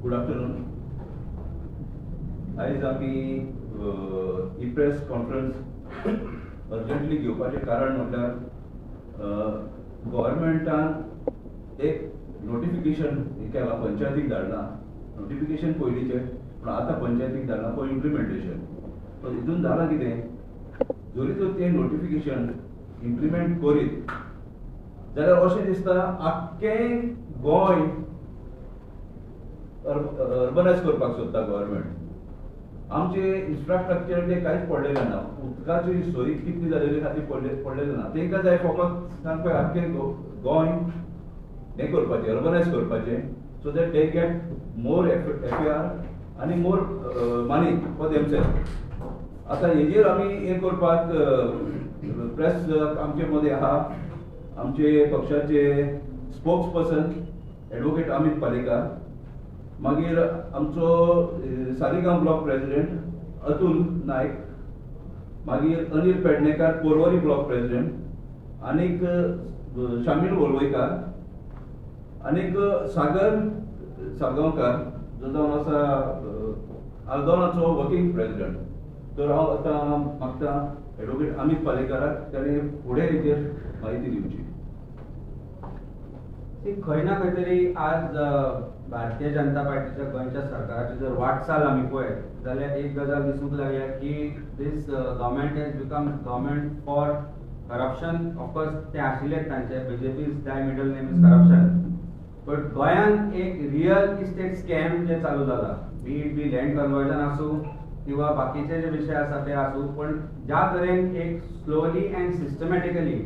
Good afternoon. आयज आमी ही press conference urgently घेवपाचें कारण म्हटल्यार गव्हर्मेंटान एक नोटिफिकेशन केलां, पंचायतीक धाडलां. नोटिफिकेशन पयलींचें, पूण आतां पंचायतीक धाडलां फॉर इम्प्लिमेंटेशन. सो हितून जालां कितें, जरी तर तें नोटिफिकेशन इम्प्लिमेंट करीत जाल्यार अशें दिसता आख्खें गोंय अर्बनायज करपाक सोदता गव्हर्मेंट. आमचे इन्फ्रास्ट्रक्चर ते कांयच पडलेलें ना, उदकाची सोय कितली जालेली खातीर पडलेलें ना. तांकां जाय फकत सामकें आख्खें गोंय हें करपाचें, अर्बनायज करपाचें, so that they get more FAR आनी मोर मनी फॉर देमसेल्फ. आतां हेजेर आमी हें करपाक प्रेस आमचे मदें आहा आमचे पक्षाचे spokes person advocate Amit Palekar, मागीर आमचो सालिगांव ब्लॉक प्रेसिडेंट अतुल नायक, मागीर अनिल पेडणेकार पोरवरी ब्लॉक प्रेसिडेंट, आनीक शामील वळवयकार, आनीक सागर साळगांवकार जो जावन आसा आल्दोनाचो वर्किंग प्रेसिडेंट. तर हांव आतां मागता एडवोकेट अमित पालेकाराक ताणें फुडें हेचेर म्हायती दिवची. खंय ना खंय तरी आज भारतीय जनता पार्टीच्या गोंयच्या सरकाराची जर वाटचाल आमी पळयत जाल्यार एक गजाल दिसूंक लागल्या की this government has become government for corruption. Of course ते आशिल्लेच तांचे BJP's the middle name is corruption. But गोंयांत एक रियल इस्टेट स्कॅम जे चालू जाला, बी लँड कन्वर्जन आसूं किंवा बाकीचे जे विशय आसा ते आसूं, पण ज्या तरेन एक स्लोली अँड सिस्टमॅटिकली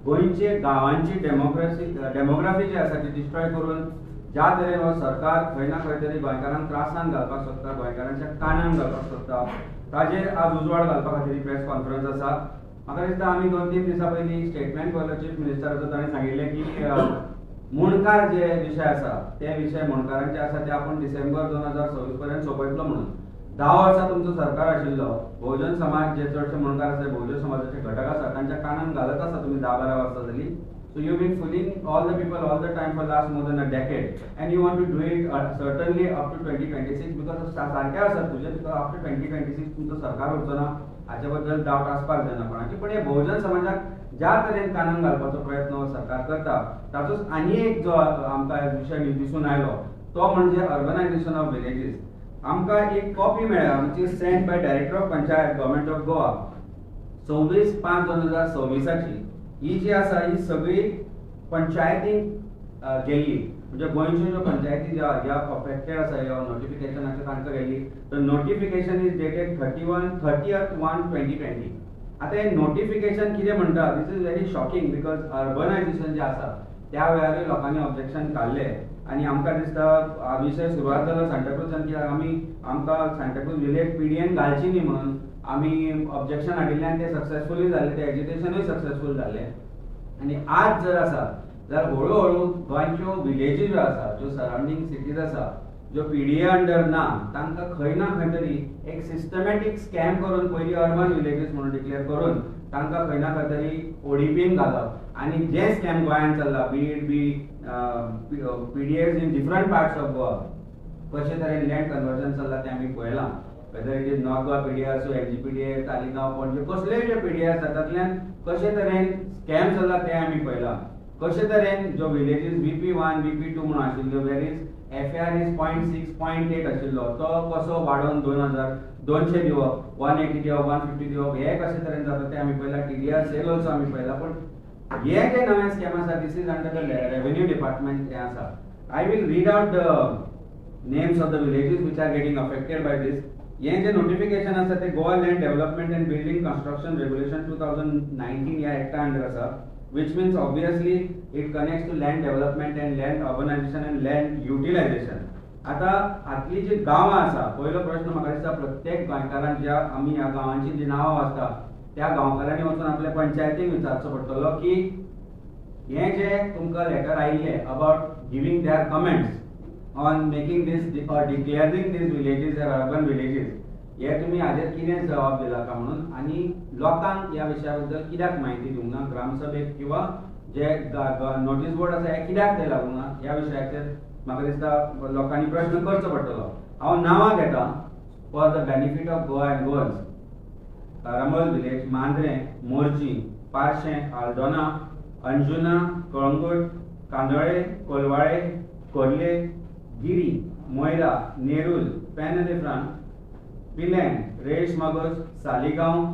गोंयचे गांवांची डेमोग्राफी जी आसा ती डिस्ट्रॉय करून ज्या तरेन हो सरकार खंय ना खंय तरी गोंयकारांक त्रासान घालपाक सोदता, गोंयकारांच्या कानान घालपाक सोदता, ताजेर आज उजवाड घालपा खातीर ही प्रेस कॉन्फरन्स आसा. म्हाका दिसता आमी 2-3 दिसां पयलीं स्टेटमेंट पळयलो चीफ मिनिस्टराचो. ताणें सांगिल्लें की मुणकार जे विशय आसा ते विशय मुणकारांचे आसा ते आपूण डिसेंबर 2026 पर्यंत सोंपयतलो म्हणून. 10 वर्सां तुमचो सरकार आशिल्लो, बहुजन समाज जे चडशे मुणकार आसा बहुजन समाजाचे घटक आसा तांच्या कानान घालत आसा तुमी 10-12 वर्सां जालीं. So you've been fooling all the people all the time for last more than a decade, and you want to do it certainly up to 2026 because सारखे आसा तुजे because after 2026 तुमचो सरकार उरचो ना हाचे बद्दल डावट आसपाक जायना कोणाची. पण हे बहुजन समाजाक ज्या तरेन कानान घालपाचो प्रयत्न हो सरकार करता ताचोच आनी एक जो आमकां विशय दिसून आयलो तो म्हणजे अर्बनायझेशन ऑफ विलेजीस. आमकां एक कॉपी मेळ्ळ्या which is sent by director of panchayat government of Goa 26/5/2026. ही जी आसा ही सगळी पंचायतीक गेल्ली, म्हणजे गोंयच्यो ज्यो पंचायती ज्या अफेक्टेड आसा ह्या नोटिफिकेशनाचे तांकां गेल्ली. तर नोटिफिकेशन इज डेटेड 30/1/2020. आतां हे नोटिफिकेशन कितें म्हणटा, this is very shocking because urbanisation जे आसा त्या वेळारूय लोकांनी ऑब्जेक्शन काडले आनी आमकां दिसता विशय सुरवात जालो सांताक्रूजान की आमकां सांताक्रूज विलेज PDN घालची न्ही म्हणून आमी ऑब्जेक्शन हाडिल्लें ते सक्सेसफुली जालें, ते एजिटेशनूय सक्सेसफूल जालें. आनी आज जर आसा जाल्यार हळू गोंयच्यो विलेजी ज्यो आसा, ज्यो सरावंडींग सिटीज आसा, ज्यो PDA अंडर ना, तांकां खंय ना खंय तरी एक सिस्टमॅटीक स्कॅम करून पयलीं अर्बन विलेजीस म्हणून डिक्लेअर करून तांकां खंय ना खंय तरी ODPन घालप. आनी जे स्कॅम गोंयांत चल्ला, PDAs in different parts of Goa, कशे तरेन लँड कन्वर्जन चल्लां तें आमी पळयलां. Whether it is north Goa PDA आसूं, LGPDA, तालिगांव, पणजे, कसलेय जे PDA आसा तातूंतल्यान कशे तरेन स्कॅम चल्ला तें आमी पळयलां. कशे तरेन ज्यो विलेजीस VP1 VP2 म्हणून आशिल्ल्यो वेर इज FAR इज 0.6 0.8 आशिल्लो तो कसो वाडोवन 200 दिवप, 180 दिवप, 150 दिवप, हे कशे तरेन जाता तें आमी पळयलां. TDR सेल ऑल्सो आमी पळयलां. पण हे जे नवे स्कॅम आसा this is under the revenue department हें आसा. I will read out the names of the villages which are getting affected by this. हे जे नोटिफिकेशन आसा ते Goa land development and building construction regulation 2019 ह्या एक्टा अंडर आसा, which means obviously it connects to land development and land urbanization and land utilization. आता हातली जी गांवां आसा, पयलो प्रश्न म्हाका दिसता प्रत्येक गोंयकारान ज्या आमी ह्या गांवांची जी नांवां वाचता त्या गांवकारांनी वचून आपल्या पंचायतीक विचारचो पडटलो की हे जे तुमकां लेटर आयिल्ले about giving their comments on making this or declaring this villages are urban villages, हे तुम्ही हाजेर कितें जबाब दिला का म्हणून, आनी लोकांक ह्या विशया बद्दल कित्याक म्हायती दिवंक ना, ग्रामसभेक किंवा जे नोटीस बोर्ड आसा हे कित्याक ते लागूंक ना, ह्या विशयाचेर म्हाका दिसता लोकांनी प्रश्न करचो पडटलो. हांव नांवां घेता for the benefit of Goa and Goans. Karamal village, Mandrem, Morjim, Parsem, Aldona, Anjuna, Calangute, Candolim, Colvale, Corlim, Guirim, Moira, Nerul, Penha de Franca, Pilerne, Reis Magos, Saligao,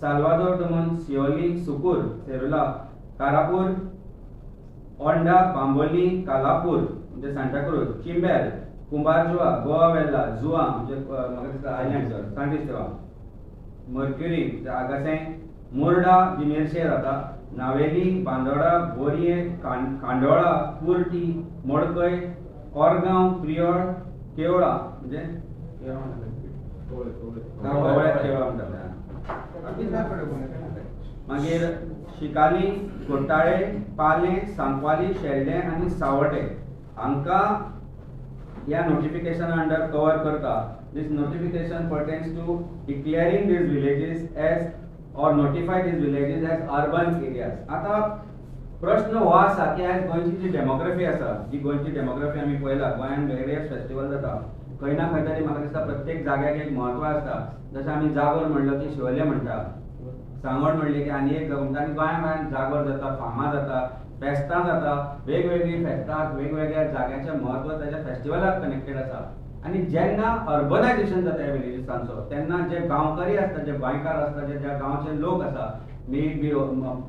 Salvador दमन, सियोली, सुकूर, सेरुला, कारापूर, ओंडा, बांबोली, कालापूर म्हणजे सांताक्रूज, चिंबेल, कुंभारजुआ, गोवा वेल्ला, जुआ म्हणजे म्हाका दिसता आयलँड सांत इस्तेवा, मर्क्युरी आगासें, मुर्डा जी मेर्शे जाता, नावेली, बांदोडा, बोरये, कांडोळा, कुर्टी, मोडकय, कोरगांव, प्रियोळ, केवळा म्हणजे मागीर शिकाली, घोटाळे, पाले, सांकवाली, शेल्डे आनी सावटे हांकां ह्या नोटिफिकेशन अंडर कवर करता. This notification pertains to declaring these villages as or notify these villages as urban areas. आता प्रश्न हो आसा की आज गोंयची जी डेमोग्राफी आसा, जी गोंयची डेमोग्राफी आमी पळयला, गोंयान वेगवेगळे फेस्टिवल जाता, खंय ना खंय तरी म्हाका दिसता प्रत्येक जाग्याक एक म्हत्व आसता. जशें आमी जागोर म्हणलो की शिवोले म्हणटा, सांगोड म्हणले की आनी एक जागो म्हणटा, आनी गोंयान जागोर जाता, फामां जाता, फेस्तां जाता, वेगवेगळी फेस्तां वेगवेगळ्या जाग्याचें म्हत्व त्याच्या फेस्टिवलाक कनेक्टेड आसा. आनी जेन्ना अर्बनायझेशन जाता ह्या विलेजीसांचो तेन्ना जे गांवकारी आसता, जे गोंयकार आसता, जे ज्या गांवचे लोक आसा, may be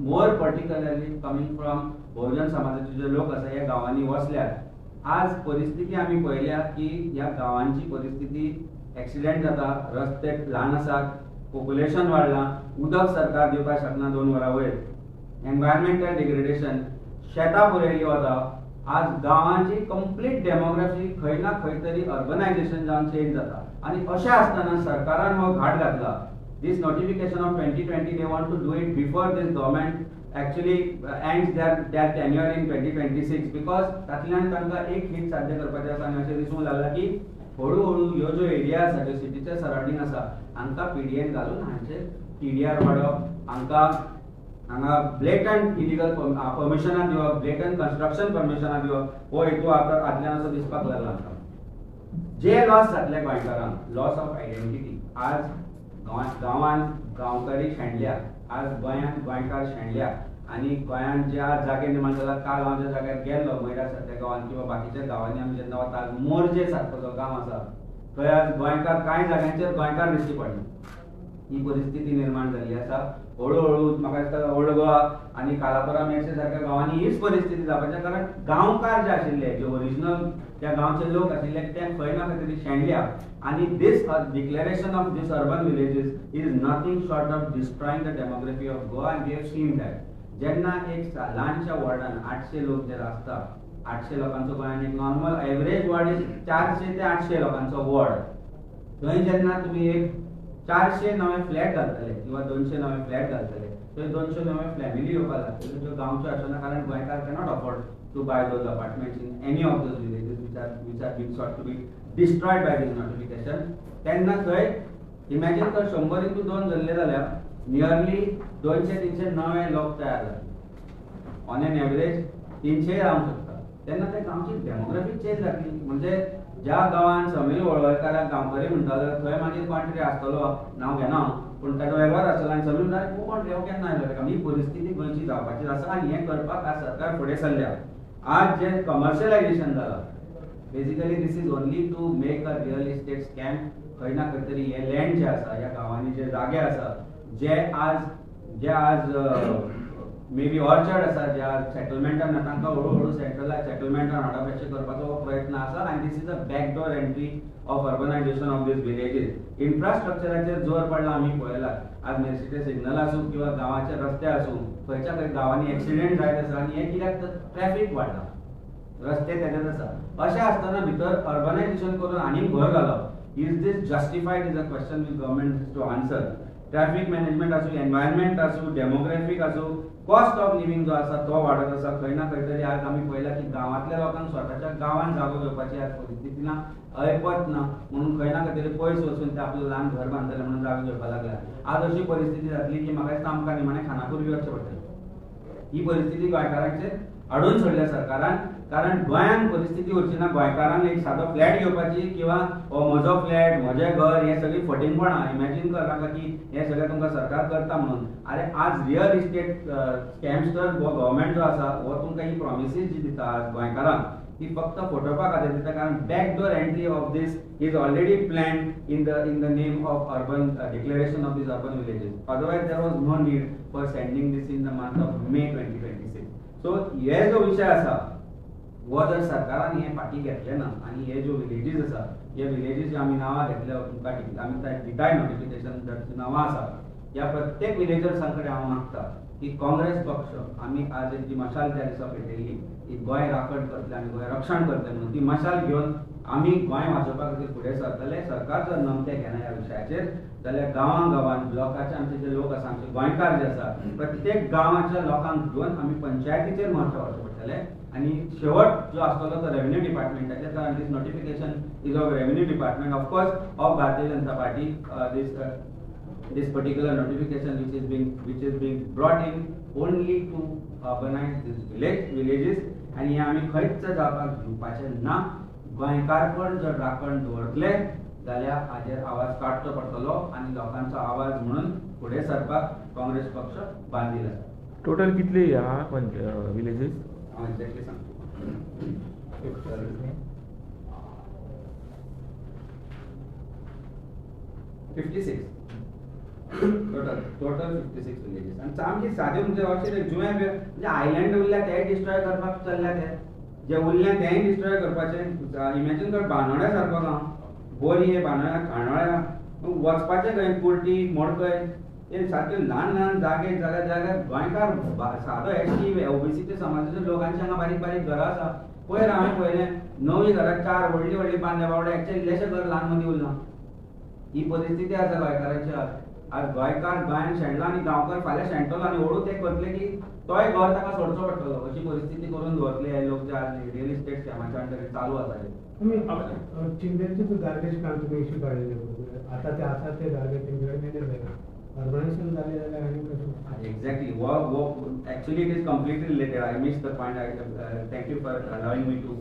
more particularly coming from Bahujan समाजाचे जे लोक आसा ह्या गांवांनी वसल्यात आज परिस्थिती आमी पळयल्या की ह्या गांवांची परिस्थिती एक्सिडेंट जाता, रस्ते ल्हान आसात, पॉप्युलेशन वाडलां, उदक सरकार दिवपाक शकना 2 वरां वयर, एनवायरमेंटल डिग्रेडेशन, शेतां पुरयली वता. आज गांवांची कंप्लीट डेमोग्राफी खंय ना खंय तरी अर्बनायझेशन जावन चेंज जाता. आनी अशें आसतना सरकारान हो घाट घातला. This notification of 2020 they want to do it before this government actually ends their tenure in 2026 because तातूंतल्यान तांकां एक हीत साध्य करपाचें आसा आनी अशें दिसूंक लागला की हळू हळू ह्यो ज्यो एरिया आसा ज्यो सिटीच्या सराउंडिंग आसा हांकां पीडीएन घालून हांचे टीडीआर वाडप, हांगा ब्लेटंट इलिगल परमिशनां दिवप, ब्लेटंट कन्स्ट्रक्शन परमिशनां दिवप हो हेतू आदल्यान असो दिसपाक लागला आमकां. जे लॉस जातले गोंयकारांक, लॉस ऑफ आयडेंटिटी, आज गांवांत गांवकारी शेणल्या, आज गोंयांत गोंयकार शेणल्या आनी गोंयांत ज्या जागे निर्माण जाला, काल हांव ज्या जाग्यार गेल्लो मैरा सारक्या गांवांत किंवा बाकीच्या गांवांनी आमी जेन्ना वता, मोर्जे सारको जो गांव आसा थंय आज गोंयकार कांय जाग्यांचेर गोंयकार दिश्टी पडना. ही परिस्थिती निर्माण जाल्ली आसा. हळूहळू म्हाका दिसता ओल्ड गोवा आनी कालापुरा मेर्शे सारक्या गांवांनी हीच परिस्थिती जावपाचें कारण गांवकार जे आशिल्ले, जे ओरिजिनल त्या गांवचे लोक आशिल्ले ते खंय ना खंय तरी शेणल्या आनी this declaration of this urban villages is nothing short of destroying the demography of Goa and we have seen that. जेन्ना एक ल्हानशा वॉर्डान 800 लोक जे आसता, 800 लोकांचो गोंयान एक नॉर्मल एवरेज वॉर्ड इज 400 ते 800 लोकांचो वॉर्ड. थंय जेन्ना तुमी एक 400 नवे फ्लॅट घालतले किंवा 200 नवे फ्लॅट घालतले, थंय 200 नवे फॅमिली येवपाक लागतले ज्यो गांवच्यो आसना कारण गोंयकार cannot afford to buy those apartments in any of those villages which are being sought to be destroyed by this notification. तेन्ना थंय इमॅजिन कर 100 to 2 धरले जाल्यार नियरली 200-300 नवे लोक तयार जातले. ऑन एन एवरेज 300 रावंक शकता. तेन्ना त्या गांवची डेमोग्राफी चेंज जातली. म्हणजे ज्या गांवांत समीर वळवयकाराक गांवकरी म्हणटालो थंय मागीर कोण तरी आसतलो, नांव घेना पूण ताचो वेगळोच आसतलो आनी समीर म्हणटाले तूं कोण रे, हो केन्ना आयलो रे. ही परिस्थिती गोंयची जावपाची आसा आनी हें करपाक आज सरकार फुडें सरल्या. आज जे कमर्शियलायझेशन जालां, basically this is only to make a real estate scam. खंय ना खंय तरी हे लँड जे आसा, ह्या गांवांनी जे जागे आसा, जे आज मे बी ऑर्चर्ड आसा, ज्या सेटलमेंटान तांकां हळूहळू सेटलमेंटान हाडप अशें करपाचो प्रयत्न आसा आनी this is a backdoor entry of urbanisation of these villages. इन्फ्रास्ट्रक्चराचेर जोर पडला आमी पळयला. आज मेर्सेडीस सिग्नल आसूं किंवा गांवाचे रस्ते आसूं, खंयच्या खंय गांवांनी एक्सिडेंट जायत आसा आनी हें कित्याक ट्रॅफिक वाडला, रस्ते तेजेच आसा. अशें आसतना भितर अर्बनायझेशन करून आनी भर घालप, is this justified is a question which government is to answer. Traffic management आसूं, एनवायरमेंट आसूं, डेमोग्राफीक आसूं, कॉस्ट ऑफ लिव्हिंग जो आसा तो वाडत आसा. खंय ना खंय तरी आज आमी पळयला की गांवांतल्या लोकांक स्वताच्या गांवांत जागो घेवपाची आज परिस्थिती ना, ऐपत ना, म्हणून खंय ना खंय तरी पयस वचून ते आपलें ल्हान घर बांदतले म्हणून जागो घेवपाक लागल्या. आज अशी परिस्थिती जातली की म्हाका दिसता आमकां निमाणें खानापूर बी वचचें पडटलें. ही परिस्थिती गोंयकारांचेर हाडून सोडल्या सरकारान. कारण गोंयान परिस्थिती उरची ना गोंयकारांक एक सादो फ्लॅट घेवपाची किंवा म्हजो फ्लॅट म्हजें घर हें सगळी फटिंगपणां इमॅजिन कर नाका की हें सगळें तुमकां सरकार करता म्हणून. अरे आज रियल इस्टेट स्कॅम्स्टर गव्हर्मेंट जो आसा हो तुमकां ही प्रॉमिसीस जी दिता आज गोंयकारांक ती फक्त फटोवपा खातीर दिता, कारण backdoor entry of this is already planned in the name of urban declaration of these urban villages. Otherwise there was no need for sending this in the month of May 2026. So हे जो विषय आसा हो जर सरकारान हे फाटी घेतले ना आनी हे जो विलेजीस आसा हे विलेजीस जे आमी नांवां घेतले तुमकां आमी दिताय नोटिफिकेशन जर नांवां आसा ह्या प्रत्येक विलेजर्सां कडेन हांव मागता की काँग्रेस पक्ष आमी आज जी मशाल त्या दिसा पेटयल्ली की गोंय राखण करतले आमी गोंय रक्षण करतले म्हणून ती मशाल घेवन आमी गोंय वाचोवपा खातीर फुडें सरतले. सरकार जर नमते घेना ह्या विशयाचेर जाल्यार गांवां ब्लॉकाचे आमचे जे लोक आसा आमचे गोंयकार जे आसा प्रत्येक गांवाच्या लोकांक घेवन आमी पंचायतीचेर मोर्चा व्हरचे पडटले. आणि शेवट जो आसतलो तो रेव्हेन्यू डिपार्टमेंटाचे, कारण this notification is of revenue department of course of Bharatiya Janata Party. This particular notification which is being brought in only to urbanize these villages and हे आमी खंयच जावपाक दिवपाचे ना. गोंयकारपण जर राखण दवरतले जाल्यार हाजेर आवाज काडचो पडटलो आनी लोकांचो आवाज म्हणून फुडें सरपाक काँग्रेस पक्ष बांदील आसा. टोटल कितले ह्या विलेजेस? हांव एक्झॅक्टली सांगता 56 टोटल 56 विलेजेस. आणि सामके सादे म्हणजे अशें जुवे म्हणजे आयलँड उरल्या ते डिस्ट्रॉय करपाक चल्ल्या ते जे उरल्या तेय डिस्ट्रॉय करपाचे. इमॅजिन कर बांदोड्या सारको गांव बोरी हे बांदोड्या खांडोळ्या वचपाचें खंय कुर्टी मोडकय हे सारके ल्हान जागे गोंयकार सादो एसटी ओबीसी समाजाच्या लोकांचे हांगा बारीक बारीक घरां आसा. पयर हांवें पळयलें 9 घरां 4 व्हडली बांदल्या बावड्या एकचे इल्लेशें घर ल्हान मदीं उरलां. ही परिस्थिती आसा गोंयकारांची आज. आज गोंयकार गोंयान शेणला आनी गांवकार फाल्यां शेणटलो आनी ओडू ते करतले की तोय घर ताका सोडचो पडटलो. अशी परिस्थिती करून दवरतले हे लोक जे आज रियल इस्टेट स्कॅमाच्या अंडर चालू आसा. चिंबेरचे जो गार्बेज काम तुम्ही इश्यू काढलेले आता ते आसा ते गार्बेज तेंच्याकडे मेले अर्बनायझेशन झाले जाल्यार आनी कशें? एक्झॅक्टली वो actually it is completely related. I miss the point. Thank you for allowing me to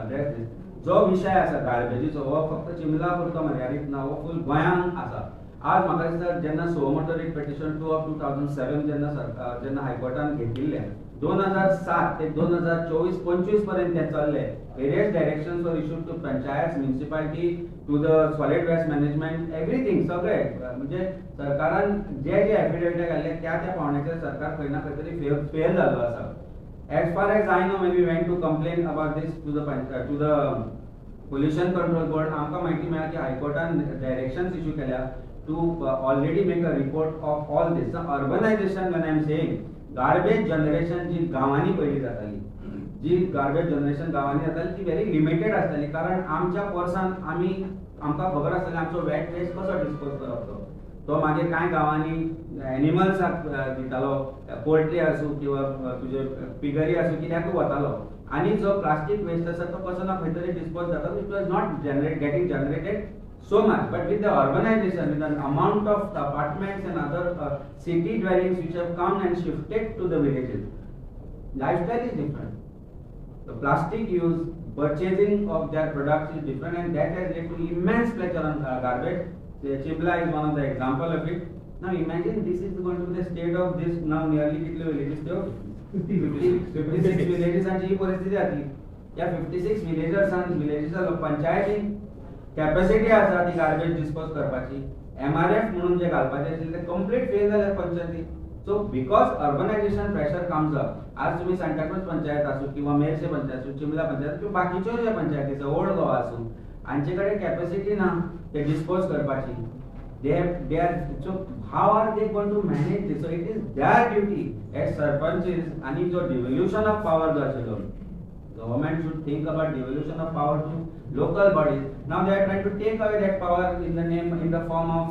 address this. जो विषय आसा गार्बेजीचो हो फक्त चिंबला पुरतो मर्यादित ना, हो फूल गोंयांक आसा. आज म्हाका दिसता जेन्ना सोमोटो रिट पेटिशन 2 ऑफ 2007 जेन्ना हायकोर्टान घेतिल्लें 2007 ते 2024-25 पर्यंत ते चल्ले. Various directions were issued to panchayat municipality to the solid waste management everything सगळे म्हणजे सरकारान जे एफिडेविट घाल्ले त्या पावण्याचेर सरकार खंय ना खंय तरी फेल जाल्लो आसा. As far as I know, when we went to complain about this to the pollution control board, आमकां म्हायती मेळ्ळा की हायकोर्टान डायरेक्शन्स इश्यू केल्या to already make a report of all this. So urbanization, when I am saying garbage generation जी गावांनी पयली जाताली, जी garbage generation गावांनी जाताली ती व्हेरी लिमिटेड आसताली. कारण आमच्या पर्सान आमकां खबर आसताली आमचो वेट वेस्ट कसो डिस्पोज करप तो मागीर कांय गांवांनी एनिमल्साक दितालो, पोल्ट्री आसूं किंवा तुजे पिगरी आसूं कित्याकूय वतालो. आनी जो प्लास्टीक वेस्ट आसा तो कसो ना खंय तरी डिस्पोज जाता. It was not getting generated so much, but with the urbanization, with the amount of apartments and other city dwellings which have come and shifted to the villages, lifestyle is different. The plastic use, purchasing of their products is different, and that has led to immense pressure on garbage. Chibla is one of the example of it. Now imagine this is going to be the state of this now nearly kitle villages there 56 villages and ही परिस्थिती आली. या 56 villages पंचायतीन capacity आसा ती garbage dispose करपाची. MRF म्हणून जे घालपाचे आशिल्ले ते कंप्लीट फेल जाले पंचायती. So because urbanisation pressure comes up. आज तुम्ही सांताक्रूज पंचायत आसूं किंवा मेर्शे पंचायत आसूं, चिंबला पंचायत किंवा बाकीच्यो जे पंचायती आसा ओल्ड गोवा आसूं, हांचे कडेन कॅपॅसिटी ना ते डिस्पोज करपाची. they are so how are they going to manage this? So it is their duty as sarpanches आणि जो devolution of power जो आशिल्लो, government should think about devolution of power to local bodies. Now they are trying to take away that power in the form of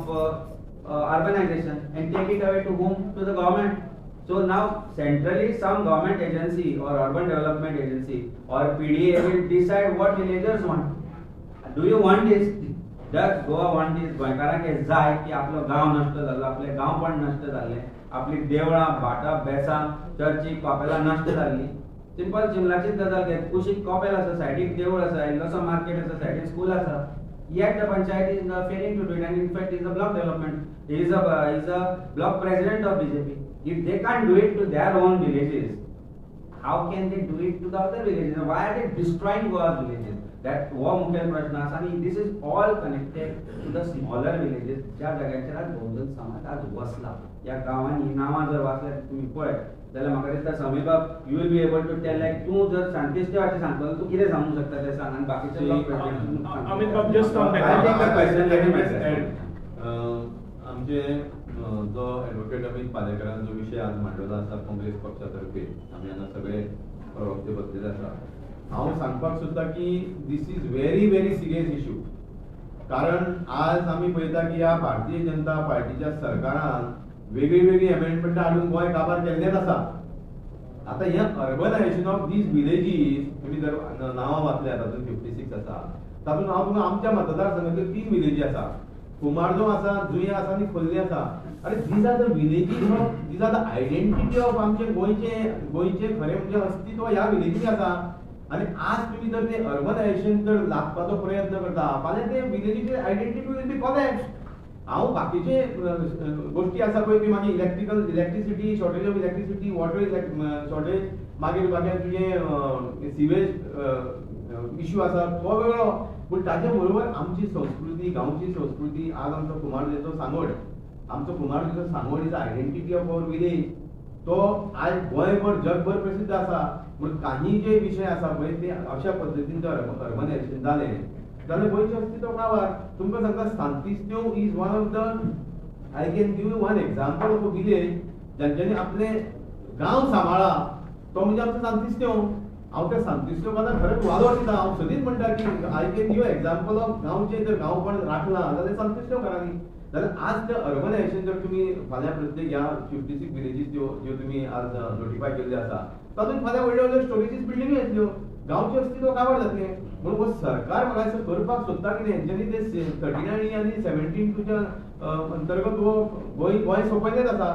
urbanization and take it away to whom? To the government. So now centrally some government agency or urban development agency or PDA will decide what villagers want. Do you want this? Does Goa want this? गोंयकारांक हे जाय की आपलो गांव नश्ट जाल्लो, आपले गांवपण नश्ट जाल्ले, आपली देवळां भाटां बेसां चर्ची कॉपेलां नश्ट जाल्ली. सिंपल चिमलाचीच गजाल घेत, कुशीक कॉपेल आसा, सायडीक देवूळ आसा, इल्लोसो मार्केट आसा, सायडीक स्कूल आसा. Yet the panchayat is failing to do it, and in fact is a block development. He is a block president of BJP. If they can't do it to their own villages, how can they do it to the other villages? And why are they destroying Goa's villages? That wo मुखेल प्रश्न आसा, आणि this is all connected to the smaller villages. ज्या जाग्यांचेर आज बहुजन समाज आज वसला. या गावांनी नांवां जर वाचल्यार तुम्ही पळय जाल्यार म्हाका दिसता समीर बाब you will be able to tell like तूं जर शांतिस्तेवाचें सांगतलो तू कितें सांगूंक शकता तें सांग, आनी बाकीचे लोक अमित बाब just on that. I take the question, let me answer. आमचे जो ॲडव्होकेट अमित पालेकरान जो विशय आज मांडलेलो आसा काँग्रेस पक्षातर्फे, आमी हांगा सगळे प्रवक्ते बसलेले आसा. हांव सांगपाक सोदता की this is very very serious issue. कारण आज आमी पळयता की ह्या भारतीय जनता पार्टीच्या सरकारान वेगळी वेगळी अमेंडमेंटां हाडून गोंय काबार केल्लेच आसा. आता ह्या अर्बनायझेशन ऑफ दीज विलेजीस तुमी जर नांवां वाचल्यात, तातूंत 56 आसा, तातूंत हांव तुमकां आमच्या मतदारसंघातल्यो 3 विलेजी आसा, कुमारजो आसा, जुंय आसा आनी खोर्ली आसा. अरे these are the villages of, these are the identity of आमचे गोंयचे खरें म्हणजे अस्तित्व ह्या विलेजींनी आसा. आणि आज तुम्ही जर ते अर्बनायझेशन जर लागपाचो प्रयत्न करता, फाल्यां ते विलेजीचे आयडेंटिटी विल बी कॉलेप्स. हांव बाकीचे गोष्टी आसा पळय की मागीर electricity shortage of electricity, water shortage, मागीर तुजे सिवेज इश्यू आसा तो वेगळो. पूण ताचे बरोबर आमची संस्कृती, गांवची संस्कृती, आज आमचो कुमारजुंवेचो सांगोड, आमचो कुमारजुंवेचो Sangod is identity of our village. तो आज गोंयभर जगभर प्रसिद्ध आसा. म्हणून काही जे विषय आसा पळय ते अशा पद्दतीन जर अर्बनायझेशन जालें जाल्यार गोंयचें अस्तित्व काबार. तुमकां सांगता Santestev is one of the, I can give you one example of a village जांच्यांनी आपले गांव सांबाळ्ळा, तो म्हणजे आमचो सांतिस्तेव. हांव त्या सांतिस्तेव बद्दल खरेंच वालोर दिता. हांव सदींच म्हणटा की I can give example of गांवचे जर गांवपण राखला जाल्यार सांतिस्तेवकारांनी. जाल्यार आज ते अर्बनायझेशन जर तुम्ही फाल्यां प्रत्येक ह्या 56 विलेजीस ज्यो तुम्ही आज नोटिफाय केल्ले आसा, तातूंत फाल्यां व्हडल्यो व्हडल्यो स्टोरेजीस बिल्डिंगी येतल्यो, गांवचें अस्तित्व काबार जातलें. म्हणून हो सरकार म्हाका दिसता करपाक सोदता कितें, हेंच्यांनी ते 39 आनी 17 अंतर्गत हो गोंय सोंपयलेच आसा.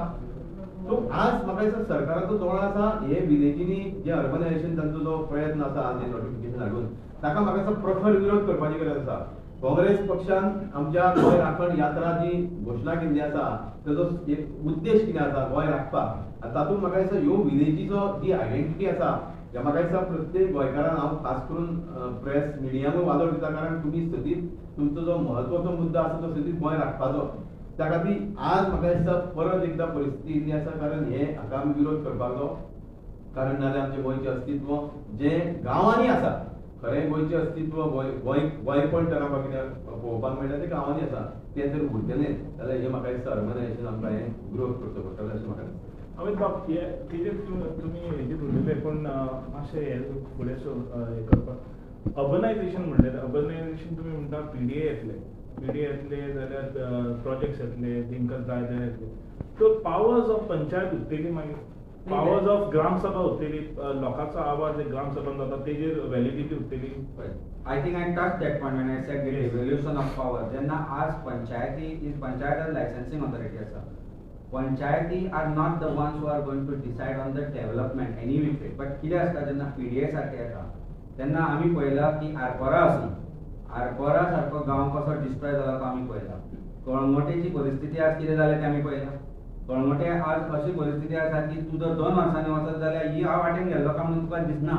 सो आज म्हाका दिसता सरकाराचो दोळो आसा हे विलेजींनी जे अर्बनायझेशन तांचो जो प्रयत्न आसा आज हे नोटिफिकेशन हाडून, ताका म्हाका दिसता प्रखर विरोध करपाची गरज आसा. काँग्रेस पक्षान आमच्या गोंय राखण यात्रा जी घोशणा केल्ली आसा ताचो एक उद्देश कितें आसा गोंय राखपाक, तातूंत म्हाका दिसता ह्यो विलेजीचो जी आयडेंटिटी आसा, म्हाका दिसता प्रत्येक गोंयकारान, हांव खास करून प्रेस मिडियामूय वालोर दिता, कारण तुमी सदींच तुमचो जो म्हत्वाचो मुद्दो आसा तो सदींच गोंय राखपाचो. त्या खातीर आज म्हाका दिसता परत एकदा परिस्थिती येयल्ली आसा, कारण हाका आमी विरोध करपाक जाय. कारण नाजाल्यार आमचें गोंयचें अस्तित्व जें गांवांनी आसा, खरें गोंयचें अस्तित्व गोंयपण ताका कितें पळोवपाक मेळटा तें गांवांनी आसा, तें जर उरतलें जाल्यार हें म्हाका दिसता अर्बनायझेशन आमकां हें विरोध करचो पडटलें अशें म्हाका दिसता. अमित बाब तेजेर तुमी हेजेर उलयले, पूण मातशें फुडें हें करपाक अर्बनायझेशन म्हणलें, अर्बनायझेशन तुमी म्हणटा PDA येतले जाल्यार प्रोजेक्ट्स येतले, तांकां जाय येतले. सो पावर्स ऑफ पंचायत उरतली, मागीर पावर्स ऑफ ग्रामसभा उरतली, लोकांचो आवाज ग्रामसभान जाता तेजेर व्हॅलिडिटी उरतली. I think I touched that point when I said the devolution of power. जेन्ना आज पंचायत licensing authority आसा, पंचायती are not the ones who are going to decide on the development any way. But कितें आसता जेन्ना PDA सारकें येता तेन्ना आमी पळयला की आरपोरा सारको गांव कसो डिस्ट्रॉय जाला तो आमी पळयला. कळंगुटेची परिस्थिती आज कितें जालें तें आमी पळयला. कळंगुटे आज अशी परिस्थिती आसा की तूं जर 2 वर्सांनी वचत जाल्यार ही ह्या वाटेन गेल्लो काय म्हणून तुका दिसना,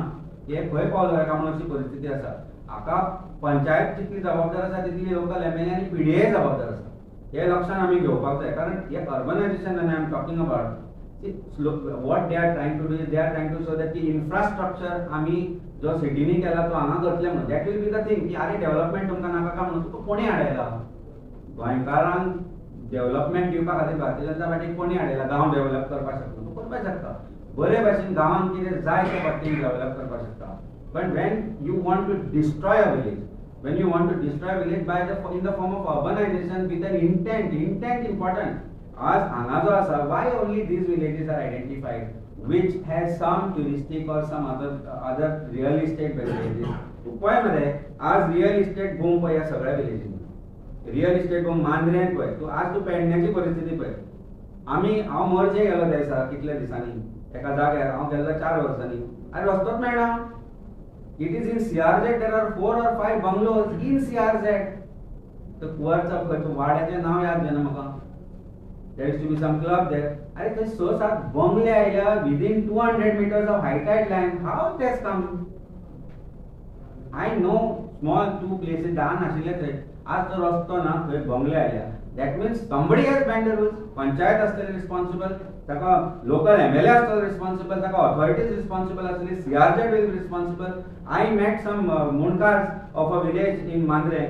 हे खंय पावलो काय म्हणून अशी परिस्थिती आसा. हाका पंचायत जितली जबाबदार आसा तितली लोकल MLA आनी PDA जबाबदार आसा. हे लक्षान आमी घेवपाक जाय, कारण हे urbanisation I am talking about what they are trying to do is they are trying to show that की infrastructure आमी जो सिटीनी केला तो हांगा करतले म्हणून. That will be the thing की अरे डेव्हलपमेंट तुमकां नाका काय म्हणून तुका कोणी हाडयला गोंयकारांक डेव्हलपमेंट दिवपा खातीर भारतीय जनता पार्टीक कोणी हाडयला. गांव डेव्हलप करपाक शकता तूं करपाक शकता, बरे भाशेन गांवांत कितें जाय ते पद्दतीन डेव्हलप करपाक शकता. But when you want to destroy a village, when you want to destroy a village by in the form of urbanization with an intent important. आज हांगा जो आसा, why only these villages are identified which has some touristic or some other real estate villages. पळय मरे आज real estate boom पळय ह्या सगळ्या विलेजींनी, रियल इस्टेट बूम मांद्रेन पळय तूं, आज तूं पेडण्याची परिस्थिती पळय. हांव मोर्जे गेलो त्या दिसा कितल्या दिसांनी एका जाग्यार, हांव गेल्लो 4 वर्सांनी, अरे रस्तोच मेळना. It is in CRZ, there are 4 or 5 bungalows in CRZ. तर कुवारचा वाड्याचें नाव याद जायना म्हाका. There used to be some club there. अरे थंय 6-7 बंगले आयल्या within 200 meters of high tide line. How this come? I know small 2 places दान आशिल्ले थंय. आज तो रस्तो ना थंय बंगले आयल्या. That means somebody has bent the rules. Panchayat आसतली responsible. ताका local MLA आसतलो responsible. ताका authorities responsible आसतली. CRZ will be responsible. I met some Munkars of a village in Mandre.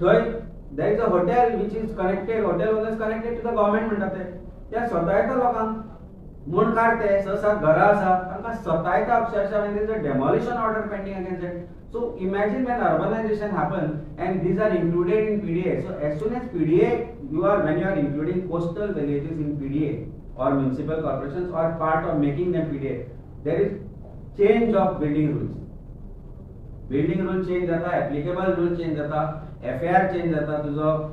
Thंय there is a hotel which is connected. Hotel was connected to the government म्हणटात ते. त्या स्वता येता लोकांक मुणकार ते 6-7 घरां आसा तांकां स्वता येता अक्षरशः when there is a demolition order pending against it. So imagine when urbanization happens and these are included in PDA. So as soon as PDA when you are including coastal villages in PDA or municipal corporations or part of making them PDA, there is change of building rules. Building rule change जाता, applicable rule change जाता, FAR change जाता,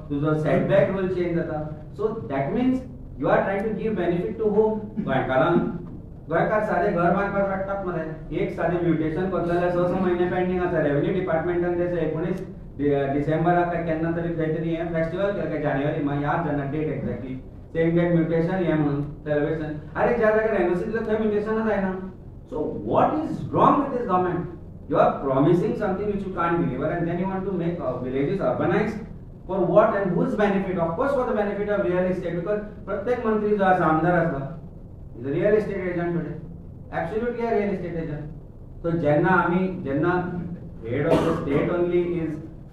तुझो setback rule change जाता. So that means you are trying to give benefit to whom? गोंयकारांक. गोंयकार सादे घर बांदपाक काडटात मरे. एक सादे म्युटेशन करतले 6 म्हयने पेंडिंग आसा. रेव्हेन्यू डिपार्टमेंटान ते 19 डिसेंबराक काय केन्ना तरी खंयतरी हे फेस्टिवल केलें जानेवारी म्हाका याद जायना date exactly. Same date mutation हे म्हणून सेलिब्रेशन. अरे ज्या जाग्यार एनओसी दिलं थंय म्युटेशनच जायना. So what is wrong with this government? You are promising something which you can't deliver, and then you want to make villages urbanized. For what and whose benefit? Of course, for the benefit of real estate, because प्रत्येक मंत्री जो आसा आमदार आसा is a real estate agent today. Absolutely a real estate agent. So जेन्ना head of the state only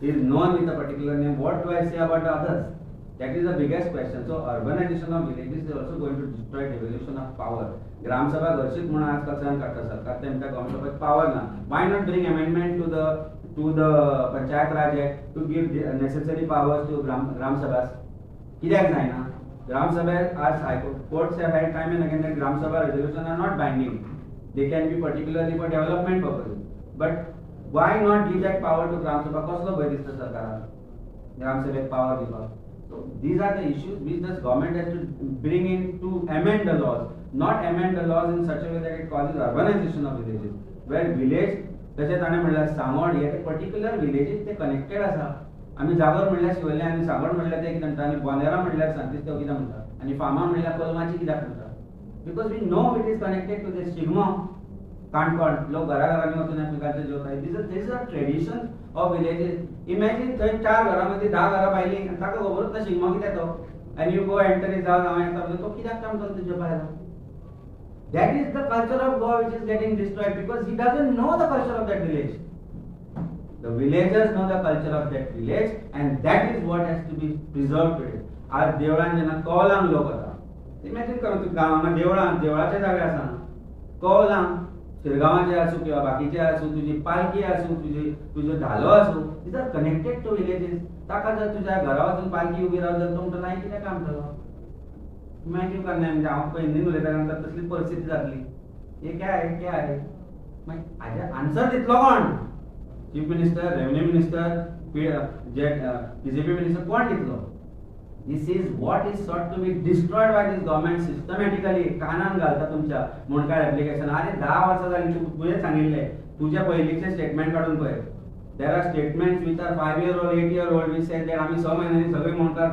is known with a particular name, what do I say about the others? That is the biggest question. So urbanization of villages is also going to destroy devolution of power. ग्राम सभा घोषित म्हणून आजकाल सहन करता सरकार तेमच्या ग्राम सभेक power ना. Why not bring amendment to the Panchayat Raj Act to give the necessary powers to gram sabhas? कित्याक जायना? ग्राम sabha as courts have had time and again that gram sabha resolutions are not binding. They can be particularly for development purposes. But why not give that power to gram sabha? कसलो भंय दिसता सरकाराक ग्राम sabhek power दिवपाक? So these are the issues which this government has to bring in to amend the laws, not amend the laws in such a way that it causes urbanization of villages. Where village, तशें ताणें म्हणल्यार सांगोड हे particular villages ते connected आसा. आमी जागोर म्हणल्यार शिवल्ले आनी सांगोड म्हणल्यार ते कितें म्हणटा आनी बोनेरा म्हणल्यार सांतिस्तेव कितें म्हणटा आनी फार्मा म्हणल्यार कोलमाची कित्याक म्हणटा. Because we know it is connected to this Shigmo. Canacona लोक घराघरांनी वचून एकमेकांचे जेवतात. This are tradition of villages. Imagine थंय 4 घरांमध्ये 10 घरां भायली आनी ताका खबरूच ना शिगमो कितें तो. आनी यू गो एंटर इज जावन हांव येता तो कित्याक काम करता तुज्या भायर. That is the culture of Goa which is getting destroyed because he doesn't know the culture of that village. The villagers know the culture of that village and that is what has to be preserved today. आज देवळान जेन्ना कौलांक लोक वता. Imagine करा तूं गांवांत देवळाचे जागे आसा कौलांक शिरगांवाचे आसूं किंवा बाकीचे आसूं तुजी पालखी आसूं तुजो धालो आसूं these are connected to villages. ताका जर तुज्या घरा वचून पालखी उबी रावली जाल्यार तो म्हणटलो हांवें कितें काम केलो. इमॅजिन करना म्हणजे हांव पयलीं उलयता नंतर तसली परिस्थिती जातली. हे क्या है मागीर हाजे आन्सर दितलो कोण? Chief minister, revenue minister, BJP minister कोण दितलो? This is what is sought to be destroyed by this government systematically. कानान घालता तुमच्या मुणकार ऍप्लिकेशन. अरे 10 वर्सां जाली तुवें सांगिल्लें तुझे पयलींचे स्टेटमेंट काडून पळय. There are statements which are 5-year-old, 8-year-old which say that आम्ही 6 महिन्यांनी सगळे मुणकार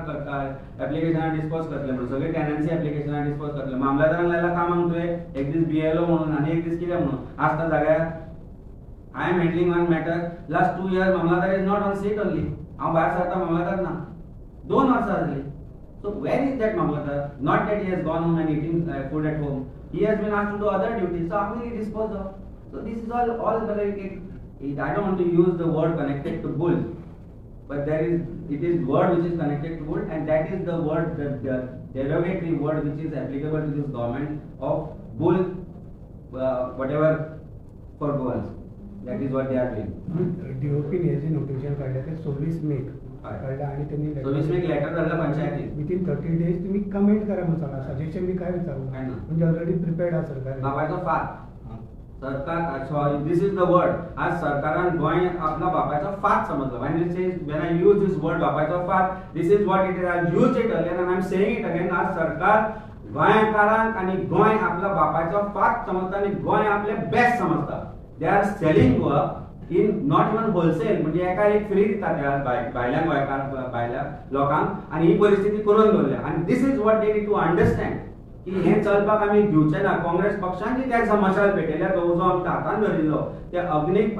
ऍप्लिकेशनां डिस्पोज करतले म्हणून सगळे टेनन्सी ऍप्लिकेशनां डिस्पोज करतले. मामलेदारान लायला कामाक तुवें एक दीस BLO म्हणून आनी एक दीस कितें म्हणून आसता जाग्यार. I am handling one matter. Last 2 years मामलेदार is not on seat only. हांव भायर सरता मामलेदार ना. 2 वर्सां जाली. So where is that Mamlatar? Not that he has gone home and eating food at home. He has been asked to do other duties. So how will he dispose of? So this is all very. I don't want to use the word connected to bull, but it is word which is connected to bull, and that is the word, the derogatory word which is applicable to this government of bull, whatever for goals. That is what they are doing. DOP ने जे notification काढले ते 26 मे काढलं आणि त्यांनी 26 me later धाडलं पंचायतीत. Within 30 days तुम्ही कमेंट करा म्हणून सांगा. सजेशन बी काय विचारू काय ना. म्हणजे ऑलरेडी प्रिपेअर्ड आहे सरकार. बापायचो फात सरकार sorry this is the word. आज सरकारान गोंय आपला बापायचो फात समजलो. when I use this word बापायचो फात, this is what it is. I used it earlier and I am saying it again. आज सरकार गोंयकारांक आनी गोंय आपल्या बापाचो फात समजता आनी गोंय आपले बेस्ट समजता. They are selling Goa in not even wholesale, म्हणजे एका एक फ्री दिता भायल्या गोंयकार भायल्या लोकांक, आनी ही परिस्थिती करून दवरल्या. आनी this is what they need to understand की हे चलपाक आमी दिवचे ना. काँग्रेस पक्षान जी त्या मशाल पेटयल्या, तो उजो आमच्या हातान धरिल्लो, त्या अग्नीक एक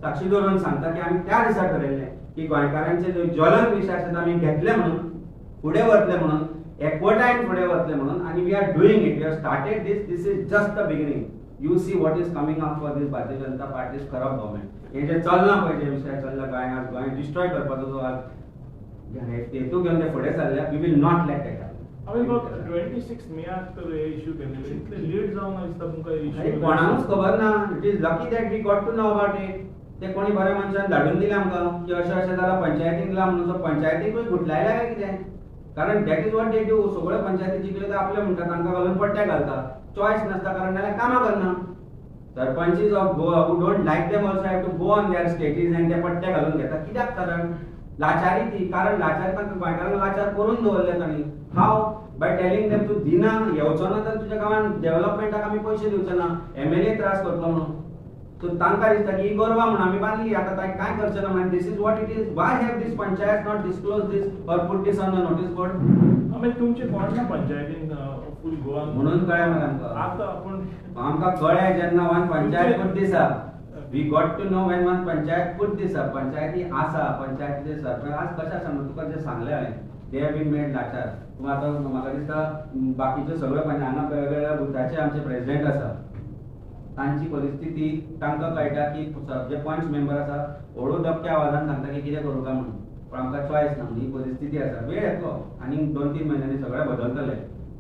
साक्षी दवरून सांगता की आमी त्या दिसा ठरयल्लें की गोंयकारांचे जो ज्वलंत विशय आसा तो आमी घेतले म्हणून, फुडें वतले म्हणून, एकवटायन फुडें वतले म्हणून, आनी we are doing it. We have started this is just the beginning. You see what is coming up for this Bharatiya Janata parties corrupt government. हे जे चलना पळय, जे विशय चल्ला गोंयांत, गोंय डिस्ट्रॉय करपाचो जो हेतू घेवन ते फुडें चल्ल्या, we will not let it. हांवें 26 मेयाक तर हे इश्यू केल्ले, इतले लेट जावन दिसता तुमकां इश्यू. कोणाकूच खबर ना. It is lucky that we got to know about it. ते कोणी बऱ्या मनशान धाडून दिले आमकां की अशें अशें जालां, पंचायतीक दिला म्हणून. सो पंचायतीकूय गुटलायल्या काय कितें? कारण that is what they do. सगळे पंचायती जिखले ते आपले म्हणटा, तांकां घालून पट्ट्या घालता. चॉयस नासता कारण नाल्यार कामां करना. Sarpanches of Goa who don't like them also have to go on their status आनी ते पट्ट्या घालून घेता. कित्याक? कारण लाचारी ती. कारण लाचारी तांकां गोंयकारांक लाचार करून दवरले तांणी. हाव? बाय टेलिंग देम तू दिना, येवचो ना तर तुज्या गांवांत डेव्हलपमेंटाक आमी पयशे दिवचे ना, एमएलए त्रास करतलो म्हणून. सो तांकां दिसता की ही गोरवां म्हणून आमी बांदली, आतां तांकां काय करचें ना म्हणून. This is what it is. Why have this panchayat not disclose this or put this on the notice board? आमी तुमचे कोण ना पंचायतीन फूल गोवा म्हणून कळ्ळें म्हाका आमकां. आतां आपूण आमकां कळ्ळें जेन्ना वन पंचायत पट दिसा. We got to know when one panchayat पट दिसा. पंचायती आसा, पंचायतीचे सरपंच आज कशें आसा तुका जे सांगलें हांवें, दे हॅव बीन मेड लाचार. पूण आतां म्हाका दिसता बाकीचे सगळे हांगा वेगवेगळ्या बुथाचे आमचे प्रेसिडेंट आसा, तांची परिस्थिती तांकां कळटा की जे पंच मेंबर आसा हळू दबक्या आवाजान सांगता की कितें करूं काय म्हणून. पण आमकां चॉयस ना, ही परिस्थिती आसा. वेळ येतलो आनी 2-3 म्हयन्यांनी सगळें बदलतलें.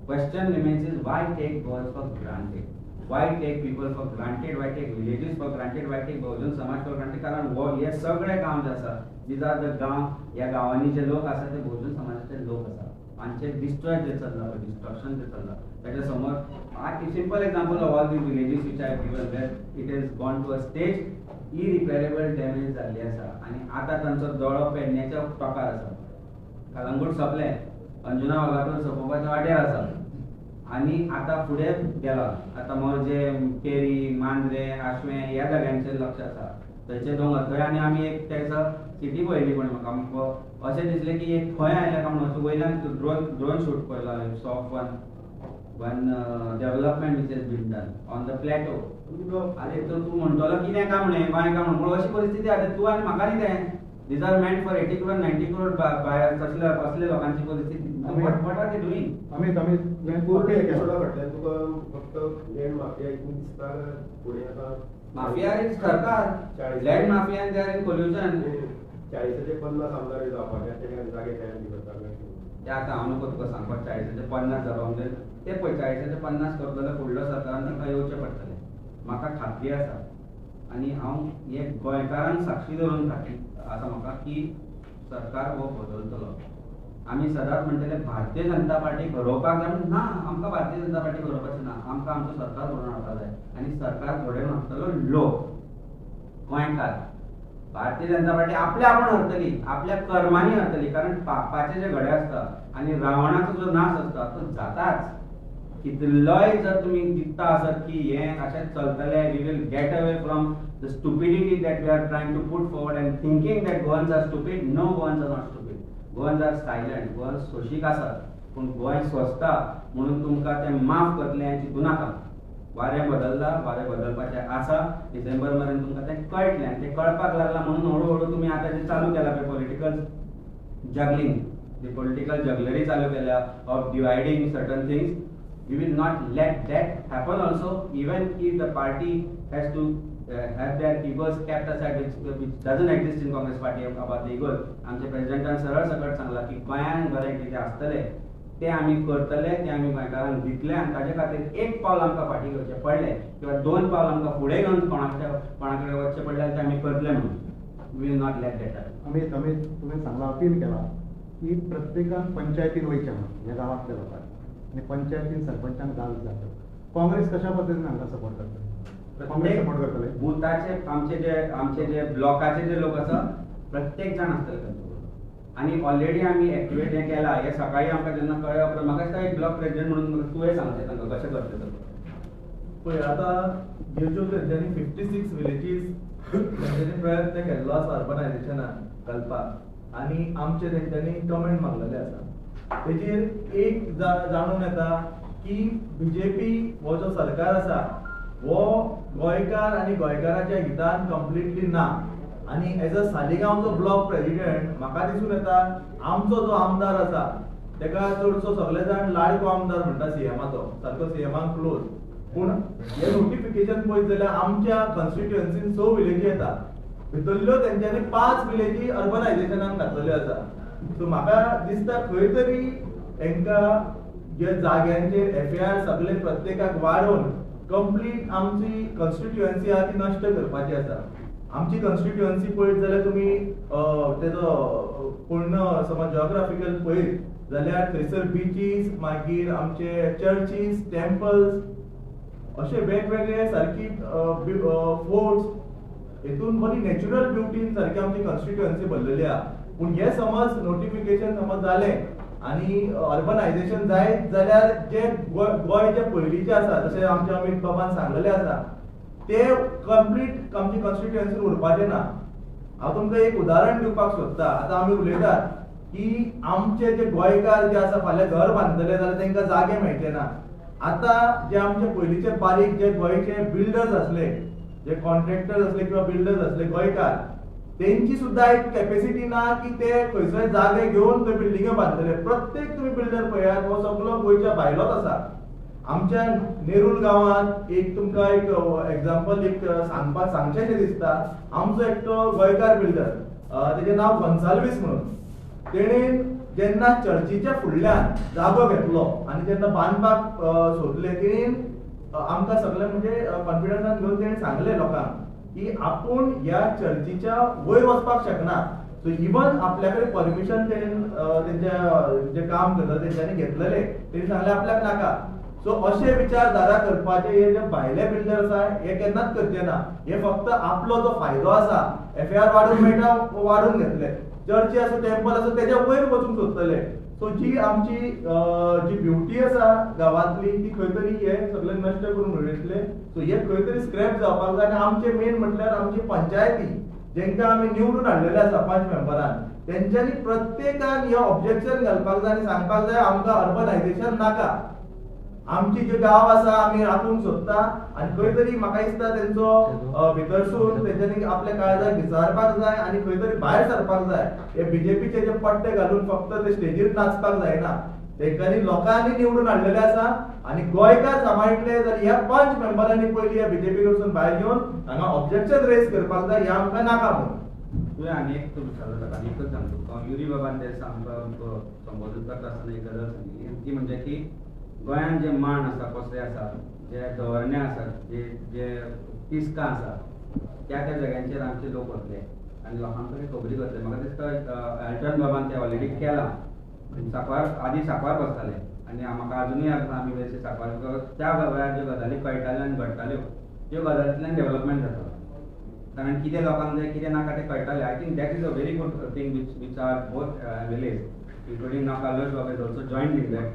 Question remains is why take Goa for granted? Why take people for granted? Why take villages for granted? Why take Bahujan Samaj for granted? कारण हे सगळे गांव जे आसा, दीज आर द गांव, ह्या गांवांनी जे लोक आसा ते बहुजन समाजाचे लोक आसा. आमचे डिस्ट्रॉय जे चल्ला, डिस्ट्रक्शन जे चल्ला, त्याच्या समोर simple example of all the villages which I given where it is gone to a stage irreparable damage जाल्ली आसा. आनी आतां तांचो दोळो पेडण्याच्या टोकार आसा. कलंगूट सोंपलें, अंजुना वागातोर सोंपोवपाच्या वाटेर आसा. आनी आतां फुडें गेला. आतां मोरजे, केरी, मांद्रे, आशवें ह्या जाग्यांचेर लक्ष आसा. थंयचे दोंगर थंय आनी आमी एक त्याचं सिटी पळयली. पण म्हाका अशें दिसलें की एक खंय आयल्या काय म्हणून वयल्यान ड्रोन शूट पळयलो हांवें. सॉफ one development which is been done on the plateau. आरे तो तूं म्हणटलो कितें काय म्हणून गोंय काय म्हणून अशी परिस्थिती आसा. तूं आनी म्हाका न्ही तें. These are meant for 80 crore 90 crore भायर असले लोकांची परिस्थिती. What are they doing? पूर्ण केसोडा म्हटल्यार तुका फक्त लँड माफिया हितून दिसता फुडें आतां. माफिया इज सरकार. Land mafia and they are in collusion. 40 50 आमदार जावपाक ते जागे तयार करता. ते आतां हांव नको तुका सांगपाक 40 50 जालो म्हणजे ते पळय 40 50 करतलो जाल्यार फुडलो सरकारान तांकां येवचें पडटलें. म्हाका खात्री आसा आनी हांव हे गोंयकारांक साक्षी धरून खात्री आसा म्हाका की सरकार हो बदलतलो. आमी सदांच म्हणटले भारतीय जनता पार्टी घडोवपाक जाय ना. आमकां भारतीय जनता पार्टी घडोवपाचें ना. आमकां आमचो सरकार घडोवन हाडपाक जाय. आनी सरकार घडोवन हाडटलो लोक, गोंयकार. भारतीय जनता पार्टी आपल्या आपण हरतली, आपल्या कर्मांनी हरतली. कारण पापाचे जे घडे आसता आनी रावणाचो जो नाश आसता तो जाताच. कितलोय जर तुमी दिसता आसत की हे अशें चलतलें, we will get away from the stupidity that we are trying to put forward and thinking that Goans are stupid. No, Goans are not stupid. Goans are silent. Goans सोशीक आसात. पूण गोंय स्वस्ता म्हणून तुमकां ते माफ करतलें हें चिंतूं नाका. वारें बदलला, वारें बदलपाचें आसा. डिसेंबर मेरेन तुमकां तें कळटलें आनी तें कळपाक लागलां म्हणून हळू हळू तुमी आतां जें चालू केलां पळय political juggling, the political jugglery चालू केल्या of dividing certain things. We will not let that happen also, even if the party has to have their egos kept aside, which doesn't exist in Congress party about the egos. आमचे प्रेसिडेंटान सरळ सकट सांगला की गोंयान बरें कितें आसतलें ते आमी करतले, ते आमी गोंयकारांक दितले आनी ताचे खातीर एक पावल आमकां फाटीं घेवचें पडलें किंवा 2 पावल आमकां फुडें घेवन कोणा कडेन वचचें पडलें ते आमी करतले म्हणून. We will not let that happen. Amit तुम्ही चांगला अपील केला की प्रत्येकान पंचायतीन वयचें म्हणून ह्या गांवांतल्या लोकांक आणि पंचायतीन सरपंचांक जाग जाता. काँग्रेस कशा पद्दतीन हांगा सपोर्ट करतले? काँग्रेस सपोर्ट करतले? बुथाचे आमचे जे ब्लॉकाचे जे लोक आसा प्रत्येक जाण आसतले तांचे बरोबर. आणि ऑलरेडी आम्ही ऍक्टिवेट हे केला. हे सकाळी आमकां जेन्ना कळ्ळें उपरांत म्हाका दिसता एक ब्लॉक प्रेसिडेंट म्हणून तुवें सांगलें तांकां कशें करचें तें. पळय आतां ह्यो ज्यो तेंच्यांनी 56 विलेजीस तेंच्यांनी प्रयत्न केल्लो आसा अर्बनायझेशनाक घालपाक आनी आमचे तेंच्यांनी कमेंट मागलेले आसा. तेजेर एक जाणून येता की बीजेपी हो जो सरकार आसा हो गोंयकार आनी गोंयकाराच्या हितान कंप्लिटली ना. आनी एज अ सालिगांवचो ब्लॉक प्रेसिडेंट म्हाका दिसून येता आमचो जो आमदार आसा तेका चडसो सगळे जाण लाडको आमदार म्हणटा सीएमाचो, सारको सीएमाक क्लोज. पूण हे नोटिफिकेशन पळयत जाल्यार आमच्या कॉन्स्टिट्युएन्सीन 6 विलेजी येता, भितरल्यो तेंच्यांनी 5 विलेजी अर्बनायझेशनान घातलेल्यो आसा. सो म्हाका दिसता खंय तरी तांकां जे जाग्यांचेर FAR सगळे प्रत्येकाक वाडोवन कंप्लीट आमची कॉन्स्टिट्युएन्सी आहा ती नश्ट करपाची आसा. आमची कॉन्स्टिट्युएन्सी पळयत जाल्यार तुमी तेजो पूर्ण समज जिओग्राफिकल पळयत जाल्यार थंयसर बीचीस, मागीर आमचे चर्चीस, टेम्पल्स अशे वेगवेगळे सारकी फोर्ट्स हेतून बरी नॅचरल ब्युटीन सारकी आमची कॉन्स्टिट्युएन्सी भरलेली आहा. पूण हे समज नोटिफिकेशन समज जालें आनी अर्बनायझेशन जायत जाल्यार जे गोंय जे पयलींचे आसा जशें आमच्या अमित बाबान सांगलेले आसा ते कंप्लीट आमची कॉन्स्टिट्युएन्सीन उरपाचे ना. हांव तुमकां एक उदाहरण दिवपाक सोदता. आतां आमी उलयतात की आमचे जे गोंयकार जे आसा फाल्यां घर बांदतले जाल्यार तांकां जागे मेळचे ना. आतां जे आमचे पयलींचे बारीक जे गोंयचे बिल्डर्स असले, जे कॉन्ट्रॅक्टर असले किंवा बिल्डर्स असले गोंयकार, तेंची सुद्धा एक कॅपॅसिटी ना की ते खंयसर जागे घेवन थंय बिल्डिंग्यो बांदतले. प्रत्येक तुम्ही बिल्डर पळयात हो सगळो गोंयच्या भायलोच आसा. आमच्या नेरुल गांवांत एक तुमकां एक एग्जांपल एक सांगचेशें दिसता. आमचो एकटो गोंयकार बिल्डर, तेजें नांव गॉन्साल्वीस म्हणून, तेणेन जेन्ना चर्चीच्या फुडल्यान जागो घेतलो आनी जेन्ना बांदपाक सोदले तेणेन आमकां सगळे म्हणजे कॉन्फिडन्सान घेवन तेणें सांगलें लोकांक की आपूण ह्या चर्चीच्या वयर वचपाक शकना. सो इवन आपल्या कडेन परमिशन तेंच्या जे काम करता तेंच्यांनी घेतलेले, तेणी सांगलें आपल्याक नाका. सो अशे विचारधारा करपाचे हे जे भायले बिल्डर्स आसा हे केन्नाच करचे ना. हे फक्त आपलो जो फायदो आसा FAR वाडून मेळटा वाडून घेतले. चर्ची आसा, टेम्पल आसा तेच्या वयर वचूंक सोदतले. सो जी आमची जी ब्युटी आसा गांवांतली ती खंय तरी हे सगळे नश्ट करून उडयतले. सो हे खंय तरी स्क्रॅप जावपाक जाय. आनी आमचे मेन म्हटल्यार आमची पंचायती जेंकां आमी निवडून हाडलेले आसा 5 मेंबरान, तेंच्यांनी प्रत्येकान हे ऑब्जेक्शन घालपाक जाय आनी सांगपाक जाय आमकां अर्बनायझेशन नाका. आमची जे गांव आसा आमी राखूंक सोदता आनी खंय तरी म्हाका दिसता तेंचो भितरसून तेंच्यांनी आपल्या काळजाक विचारपाक जाय आनी खंय तरी भायर सरपाक जाय. हे बीजेपीचे जे पट्टे घालून फक्त ते स्टेजीर नाचपाक जायना. तेंच्यांनी लोकांनी निवडून हाडलेले आसा आनी गोंयकार सांबाळटले जाल्यार ह्या 5 मेंबरांनी पयलीं ह्या बीजेपी कडसून भायर येवन हांगा ऑब्जेक्शन रेज करपाक जाय. हें आमकां नाका म्हणून. तुवें आनी एक विचारलो आनी एकच सांगतो. युरी बाबान ते आमकां संबोधीत करता आसतना एक गजाल सांगिल्ली ती म्हणजे की गोंयांत जे मांड आसा, कोसरे आसा, जे धोरणे आसात, जे तिस्कां आसा त्या जाग्यांचेर आमचे लोक वतले आनी लोकां कडेन खबरी करतले. म्हाका दिसता एल्टन बाबान ते ऑलरेडी केलां. सांकवार आदी सांकवार बसताले आनी म्हाका अजुनूय आमी वेळेचे सांकवार त्या वेळार ज्यो गजाली कळटाल्यो आनी घडटाल्यो त्यो गजालींतल्यान डेव्हलपमेंट जातालो. कारण कितें लोकांक जाय कितें नाका तें कळटालें. I think that is a very good thing which are both MLAs including नाकालोश बाबा is also join in that.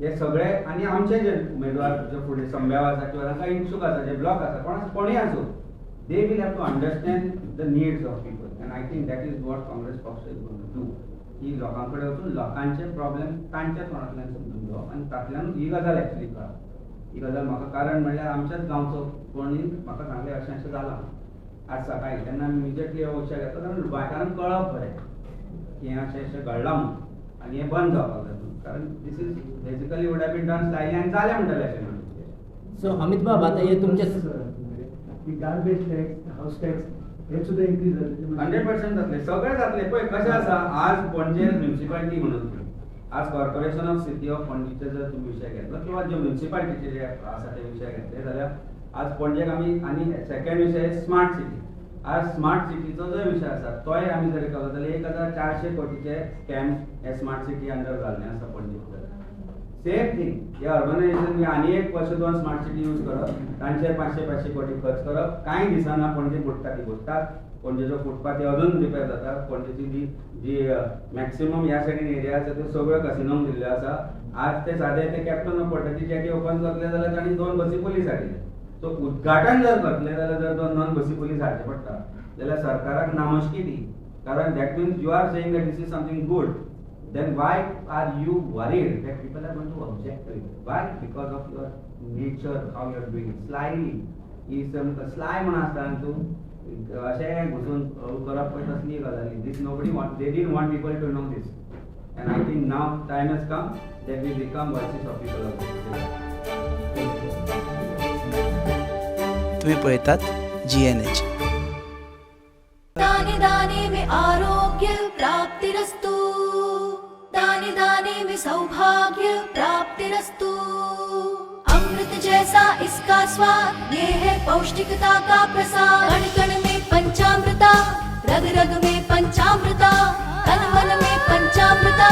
हे सगळे आनी आमचे जे उमेदवार जे फुडें संभ्याव आसा किंवा तांकां इच्छूक आसा जे ब्लॉक आसा कोणूय आसूं they will have to understand the needs of people. And I think that is what Congress पक्ष इज गोइंग टू डू. की लोकां कडेन वचून लोकांचे प्रॉब्लेम तांच्या तोंडांतल्यान समजून घेवप आनी तातूंतल्यान ही गजाल एक्चुअली कळप. ही गजाल म्हाका कारण म्हणल्यार आमच्याच गांवचो कोणी म्हाका सांगलें अशें अशें जालां आज सकाळीं. तेन्ना आमी इमिजिएटली हो विशय घेतलो आनी गोंयकारांक कळप बरें की हें अशें अशें घडलां म्हणून आनी हें बंद जावपाक जाय. कारण this is basically would have been done slightly आनी जालें म्हणटलें अशें म्हणून. सो अमित बाब आतां हे तुमचे गार्बेज टॅक्स, हाऊस टॅक्स हे सुद्धा इन्क्रीज जातले. 100% जातले, सगळे जातले. पळय कशें आसा आज पणजे म्युनिसिपालिटी म्हणून आज कॉर्पोरेशन ऑफ सिटी ऑफ पणजीचे जर तुम्ही विशय घेतलो किंवा जे म्युनिसिपालिटीचे जे आसा ते विशय घेतले जाल्यार आज पणजेक आमी आनी सेकंड विशय स्मार्ट सिटी. आज स्मार्ट सिटीचो जो विशय आसा तोय आमी जर केलो जाल्यार 1400 कोटीचे स्कॅम हे स्मार्ट सिटी अंडर घाल्ले आसा पणजेक. सेम थिंग हे अर्बनायझेशन आनी एक वर्ष 2 स्मार्ट सिटी यूज करप, तांचे 500 कोटी खर्च करप, कांय दिसांना पणजे बुडटा ती बुडटात. पणजेच्यो फुटपाथी अजून रिपेर जातात. पणजेची जी मॅक्सिमम ह्या सायडीन एरिया आसा त्यो सगळ्यो कसिनोक दिल्ल्यो आसा. आज ते सादे ते कॅप्टन ऑफ पटाची जेटी ओपन करतले जाल्यार तांणी 2 बसी पुलीस हाडिल्ले. सो उद्घाटन जर करतले जाल्यार जर 2 बसी पुलीस हाडचे पडटा जाल्यार सरकाराक नामोशकी दी. कारण that means you are saying that this is something good. Then why are you worried that people are going to object to it? Why? Because of your nature, how you are doing it. Slyly. Sly म्हणून आसता तूं अशें घुसून करप पळय तसली गजाली. This nobody want. They didn't want people to know this. And I think now time has come that we become voices of people also. तुम्ही पळयतात GNH. दाने दाने में आरोग्य प्राप्तिरस्तु, दाने दाने में सौभाग्य प्राप्तिरस्तु। अमृत जैसा इसका स्वाद, ये है पौष्टिकता का प्रसाद। कण कण में पंचामृता, रग रग में पंचामृता, तन मन में पंचामृता,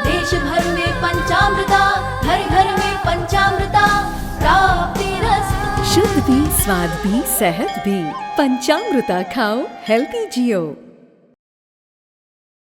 देश भर में पंचामृता, घर घर में पंचामृता प्राप्तिरस्तु। शुद्ध भी, स्वाद भी, सेहत भी। पंचामृता खाओ, हेल्थी जियो।